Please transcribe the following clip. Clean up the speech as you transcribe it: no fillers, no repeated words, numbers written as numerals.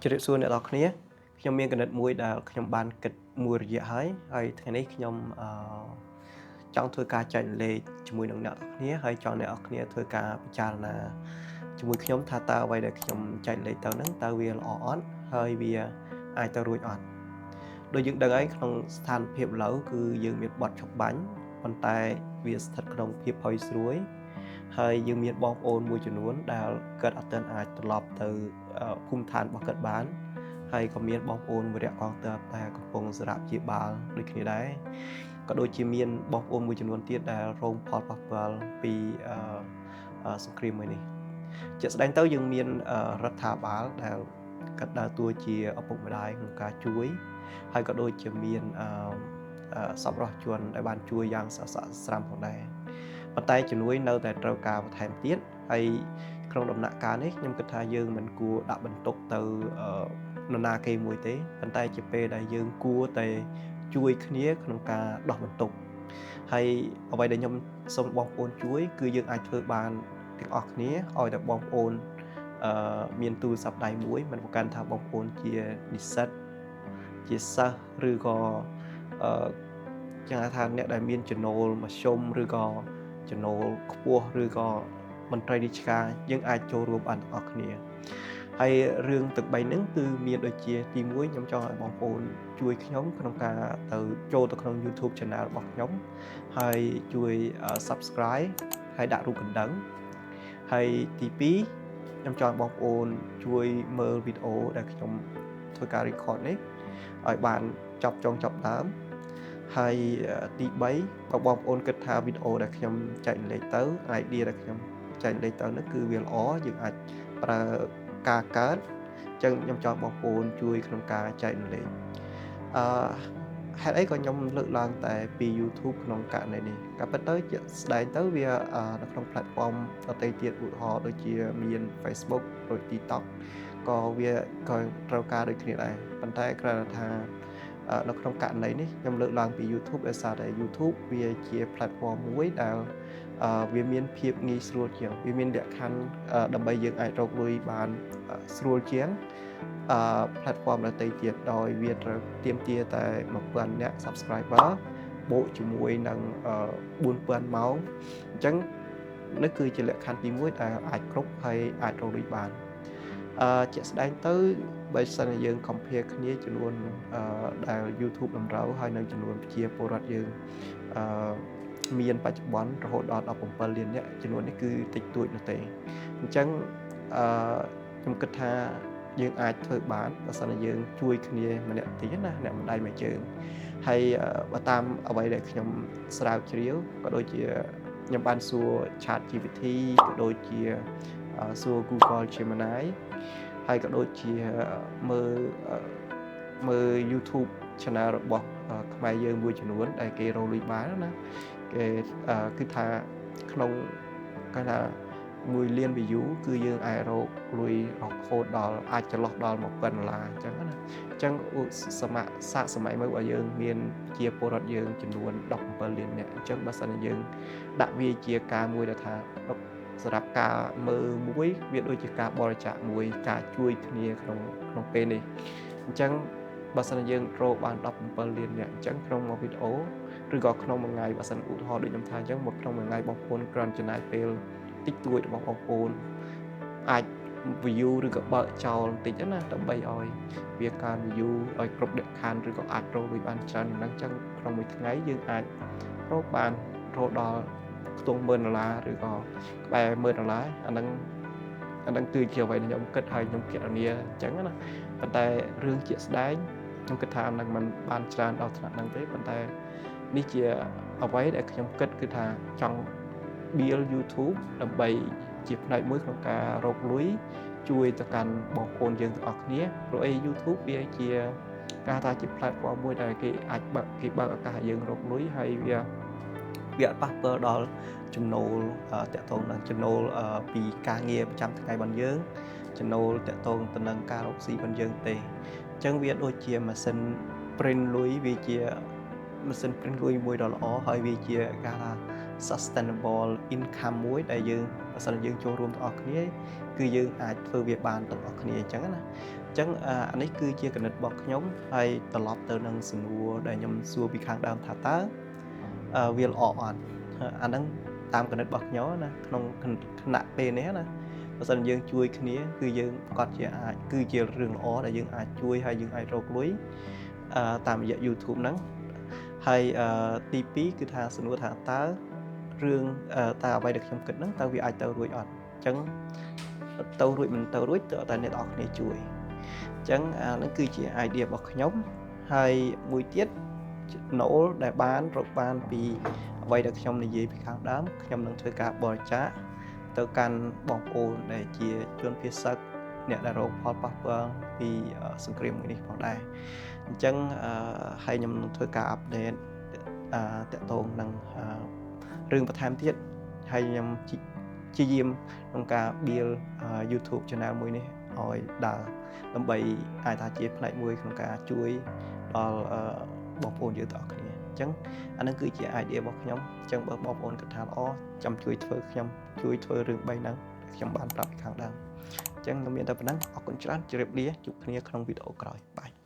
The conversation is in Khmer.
ជម្រាបសួរអ្នកនរគ្នាខ្ញុំមានគណិតមួយដែលខ្ញុំបានគិតមួយរយៈហើយថ្ងៃនេះខ្ញុំចង់ធ្វើការចែករំលែកជាមួយនឹងអ្នកនរគ្នាហើយចង់អ្នកនរគ្នាធ្វើការពិចារណាជាមួយខ្ញុំថាតើអ្វីដែលខ្ញុំចែករំលែកទៅហ្នឹងតើវាល្អអត់ហើយវាអាចទៅរួចអត់ដូចយើងដឹងហើយក្នុងស្ថានភាពឥឡូវគឺយើងមានបទឆុកបាញ់ប៉ុន្តែវាស្ថិតក្នុងភាពផុយស្រួយហើយយើងមានបងប្អូនមួយចំនួនដែលគាត់អត់ទាន់អាចត្រឡប់ទៅភូមិឋានរបស់គាត់បានហើយក៏មានបងប្អូនវីរៈកងទ័ពដែលកំពុងសម្រាប់ជាបាលដូចគ្នាដែរក៏ដូចជាមានបងប្អូនមួយចំនួនទៀតដែលរងផលប៉ះពាល់ពីសង្គ្រាមមួយនេះជាក់ស្ដែងទៅយើងមានរដ្ឋាភិបាលដែលគាត់ដើរតួជាឪពុកម្ដាយក្នុងការជួយហើយក៏ដូចជាមានសប្បុរសជនដែលបានជួយយ៉ាងសស្រាក់ស្រាំផងដែរប៉ុន្តែជំនួយនៅតែត្រូវការបន្ថែមទៀតហើយក្នុងដំណាក់កាលនេះខ្ញុំគិតថាយើងមិនគួរដាក់បន្ទុកទៅនរណាគេមួយទេប៉ុន្តែជាពេលដែលយើងគួរតែជួយគ្នាក្នុងការដោះបន្ទុកហើយអ្វីដែលខ្ញុំសូមបងប្អូនជួយគឺយើងអាចធ្វើបានទាំងអស់គ្នាឲ្យតែបងប្អូនមានទូរស័ព្ទដៃមួយមិនប្រកាន់ថាបងប្អូនជានិស្សិតជាសិស្សឬក៏ចឹងថាអ្នកដែលមានចំណូលមធ្យមឬក៏ចំណូលខ្ពស់ឬក៏មន្ត្រីរាជការយើងអាចចូលរួមបានទាំងអស់គ្នាហើយរឿងទាំង3ហ្នឹងគឺមានដូចជាទី1ខ្ញុំចង់ឲ្យបងប្អូនជួយខ្ញុំក្នុងការទៅចូលទៅក្នុង YouTube Channel របស់ខ្ញុំហើយជួយ Subscribe ហើយដាក់រូបកណ្ដឹងហើយទី2ខ្ញុំចង់ឲ្យបងប្អូនជួយមើលវីដេអូដែលខ្ញុំធ្វើការ record នេះឲ្យបានចប់ចុងចប់ដើមហើយទី3បើបងប្អូនគិតថាវីដេអូដែលខ្ញុំចែករំលែកទៅ idea ដែលខ្ញុំចែករំលែកទៅនោះគឺវាល្អយើងអាចប្រើការកើតអញ្ចឹងខ្ញុំចង់បងប្អូនជួយក្នុងការចែករំលែកហេតុអីក៏ខ្ញុំលើកឡើងតែពី YouTube ក្នុងករណីនេះក៏ប៉ុន្តែជាស្ដែងទៅវានៅក្នុង platform ដទៃទៀតឧទាហរណ៍ដូចជាមាន Facebook ដូច TikTok ក៏វាក៏ត្រូវការដូចគ្នាដែរប៉ុន្តែគ្រាន់តែថានៅក្នុងករណីនេះខ្ញុំលើកឡើងពី YouTube ដោយសារតែ YouTube វាជា platform មួយដែលវាមានភាពងាយស្រួលជាងវាមានលក្ខខណ្ឌដើម្បីយើងអាចរកលុយបានស្រួលជាងplatform ដទៃទៀតដោយវាត្រូវទាមទារតែ 1000 អ្នក subscriber បូកជាមួយនឹង 4000 ម៉ោងអញ្ចឹងនេះគឺជាលក្ខខណ្ឌទី1ដែលអាចគ្រប់ហើយអាចរកលុយបានជាក់ស្ដែងទៅបើសិនជាយើង compare គ្នាចំនួនដែល YouTube តម្រូវហើយនឹងចំនួនប្រជាពលរដ្ឋយើងមានបច្ចុប្បន្នរហូតដល់17លានអ្នកចំនួននេះគឺតិចតួចនោះទេអញ្ចឹងខ្ញុំគិតថាយើងអាចធ្វើបានបើសិនជាយើងជួយគ្នាម្នាក់ទីណាអ្នកម្ដាយមួយជើងហើយបើតាមអ្វីដែលខ្ញុំស្រាវជ្រាវក៏ដូចជាខ្ញុំបានសួរ ChatGPT ក៏ដូចជាសួរ Google Gemini ហើយក៏ដូចជាមើល YouTube Channel របស់ខ្មែរយើងមួយចំនួនដែលគេរកលុយបានណាគេគឺថាក្នុងគេថា1លាន view គឺយើងអាចរកលុយរហូតដល់អាចចន្លោះដល់$1000អញ្ចឹងណាអញ្ចឹងសម័យមើលរបស់យើងមានជាពលរដ្ឋយើងចំនួន17លានអ្នកអញ្ចឹងបើសិនជាយើងដាក់វាជាការមួយដែលថាសម្រាប់ការមើលមួយវាដូចជាការបរិច្ចាគមួយការជួយគ្នាក្នុងពេលនេះអញ្ចឹងបើសិនជាយើងរកបាន17លានអ្នកអញ្ចឹងក្នុងមួយវីដេអូឬក៏ក្នុងមួយថ្ងៃបើសិនឧទាហរណ៍ដូចខ្ញុំថាអញ្ចឹងមកក្នុងមួយថ្ងៃបងប្អូនគ្រាន់ចំណាយពេលតិចតួចរបស់បងប្អូនអាច view ឬក៏បើកចោលបន្តិចណាដើម្បីឲ្យវាកើន view ឲ្យគ្រប់លក្ខខណ្ឌឬក៏អាចរកលុយបានច្រើនហ្នឹងអញ្ចឹងក្នុងមួយថ្ងៃយើងអាចរកបានរហូតដល់ខ្ទង់$10,000ឬក៏ក្បែរ$10,000អាហ្នឹងគឺជាអ្វីដែលខ្ញុំគិតហើយខ្ញុំគណនាអញ្ចឹងណាប៉ុន្តែរឿងជាក់ស្ដែងខ្ញុំគិតថាហ្នឹងมันបានច្រើនដល់ថ្នាក់ហ្នឹងទេប៉ុន្តែនេះជាអ្វីដែលខ្ញុំគិតគឺថាចង់ build YouTube ដើម្បីជាផ្នែកមួយក្នុងការរកលុយជួយទៅកាន់បងប្អូនយើងទាំងអស់គ្នាព្រោះអី YouTube វាជាការថាជា platform មួយដែលគេអាចបើកឱកាសឲ្យយើងរកលុយហើយវាអត់ប៉ះពាល់ដល់ចំណូលតាក់ទងនឹងចំណូលពីការងារប្រចាំថ្ងៃរបស់យើងចំណូលតាក់ទងទៅនឹងការរកស៊ីរបស់យើងទេអញ្ចឹងវាដូចជាម៉ាស៊ីន print លុយវាជាម៉ាស៊ីន print លុយមួយដ៏ល្អហើយវាជាការថា sustainable income មួយដែលយើងបើសិនយើងចូលរួមទាំងអស់គ្នាគឺយើងអាចធ្វើវាបានទាំងអស់គ្នាអញ្ចឹងណាអញ្ចឹងអានេះគឺជាគណិតរបស់ខ្ញុំហើយត្រឡប់ទៅនឹងសំណួរដែលខ្ញុំសួរពីខាងដើមថាតើវាល្អអត់អាហ្នឹងតាមគណិតរបស់ខ្ញុំណាក្នុងគណៈពេលនេះណាបើសិនយើងជួយគ្នាគឺយើងប្រកាសជាអាចគឺជារឿងល្អដែលយើងអាចជួយហើយយើងអាចរកលុយតាមរយៈ YouTube ហ្នឹងហើយទី2គឺថាសំណួរថាតើរឿងតើអ្វីដែលខ្ញុំគិតហ្នឹងតើវាអាចទៅរួចអត់អញ្ចឹងទៅរួចមិនទៅរួចតើតែអ្នកនរគ្នាជួយអញ្ចឹងអាហ្នឹងគឺជា idea របស់ខ្ញុំហើយមួយទៀតចំណូលដែលរកបានពីអ្វីដែលខ្ញុំនិយាយពីខាងដើមខ្ញុំនឹងធ្វើការបរិច្ចាគទៅកាន់បងប្អូនដែលជាជនភៀសសឹកអ្នកដែលរងផលប៉ះពាល់ពីសង្គ្រាមមួយនេះផងដែរអញ្ចឹងហើយខ្ញុំនឹងធ្វើការអាប់ដេតតាក់ទងនឹងរឿងបន្ថែមទៀតហើយខ្ញុំព្យាយាមក្នុងការ build YouTube channel មួយនេះឲ្យដើរដើម្បីអាចថាជាផ្នែកមួយក្នុងការជួយដល់បងប្អូនយើងទាំងអស់គ្នាអញ្ចឹងអានឹងគឺជា idea របស់ខ្ញុំអញ្ចឹងបើបងប្អូនគិតថាល្អចាំជួយធ្វើខ្ញុំជួយធ្វើរឿង3ហ្នឹងខ្ញុំបានប្រាប់ពីខាងដើមអញ្ចឹងខ្ញុំមានតែប៉ុណ្ណឹងអរគុណច្រើនជម្រាបលាជួបគ្នាក្នុងវីដេអូក្រោយបាយ